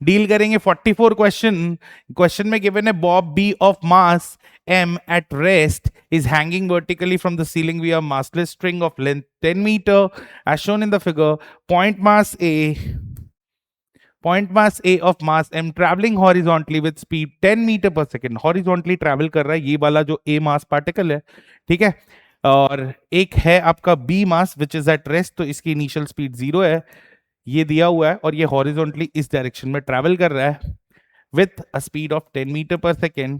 Deal करेंगे 44 question में given है bob B of mass m at rest is hanging vertically from the ceiling via massless string of length 10 meter as shown in the figure. point mass a of mass m traveling horizontally with speed 10 meter per second. horizontally travel कर रहा है ये वाला जो a mass particle है, ठीक है, और एक है आपका b mass which is at rest, तो इसकी इनिशियल स्पीड 0 है, ये दिया हुआ है, और ये हॉरिजॉन्टली इस डायरेक्शन में ट्रैवल कर रहा है with a speed of 10 metre पर second,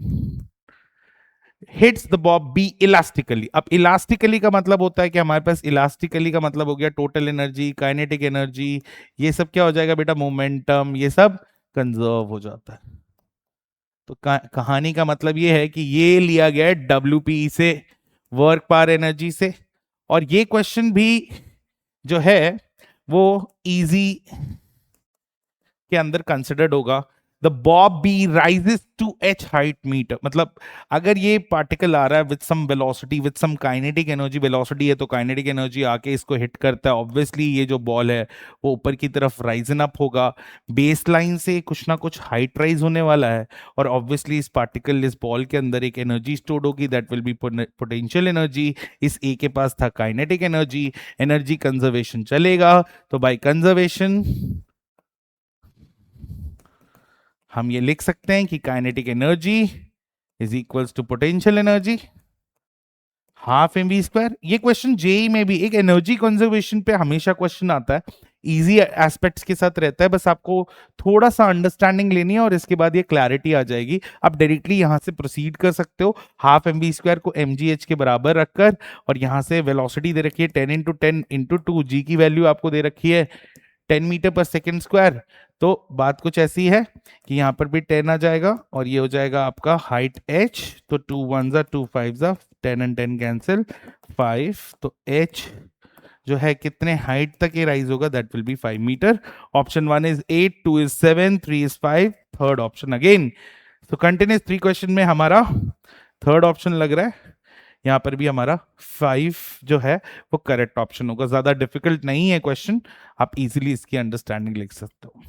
hits the bob B elastically. अब इलास्टिकली का मतलब होता है कि हमारे पास इलास्टिकली का मतलब हो गया टोटल एनर्जी, काइनेटिक एनर्जी, ये सब क्या हो जाएगा बेटा, मोमेंटम, ये सब कंजर्व हो जाता है. तो कहानी का मतलब ये है कि ये लिया गया है डब्ल्यूपी से, वर्क पावर एनर्जी से, और ये क्वेश्चन भी जो है वो इजी के अंदर कंसिडर्ड होगा. The bob B rises to h height metre, मतलब अगर ये पार्टिकल आ रहा है with some velocity, with some kinetic energy, velocity है तो काइनेटिक एनर्जी आके इसको हिट करता है, ऑब्वियसली ये जो बॉल है वो ऊपर की तरफ राइजन अप होगा, बेस लाइन से कुछ ना कुछ हाइट राइज होने वाला है, और ऑब्वियसली इस पार्टिकल, इस बॉल के अंदर एक एनर्जी स्टोर्ड होगी, that will B potential energy. इस ए के पास था काइनेटिक एनर्जी, एनर्जी कंजर्वेशन चलेगा, तो बाय कंजर्वेशन हम ये लिख सकते हैं कि kinetic energy is equals to potential energy half mv square. ये क्वेश्चन जेई में भी एक एनर्जी कंजर्वेशन पे हमेशा क्वेश्चन आता है, इजी एस्पेक्ट्स के साथ रहता है, बस आपको थोड़ा सा अंडरस्टैंडिंग लेनी है और इसके बाद ये क्लैरिटी आ जाएगी. आप डायरेक्टली यहां से प्रोसीड कर सकते हो, हाफ mv स्क्वायर को mgh के बराबर रखकर, और यहां से वेलोसिटी दे रखी है 10 इंटू 10 इंटू 2, जी की वैल्यू आपको दे रखी है 10 मीटर पर सेकेंड स्क्वायर. तो बात कुछ ऐसी है कि यहां पर भी 10 आ जाएगा और ये हो जाएगा आपका हाइट h, तो 2 1 जा 2 5 जा 10 एंड 10 कैंसिल 5, तो h जो है कितने हाइट तक ये राइज होगा, that will be 5 metre. Option 1 is 8, 2 is 7, 3 is 5, third option again. तो कंटिन्यूस 3 क्वेश्चन में हमारा थर्ड ऑप्शन लग रहा है, यहां पर भी हमारा 5 जो है वो करेक्ट ऑप्शन होगा. ज्यादा डिफिकल्ट नहीं है क्वेश्चन, आप इजीली इसकी अंडरस्टैंडिंग लिख सकते हो.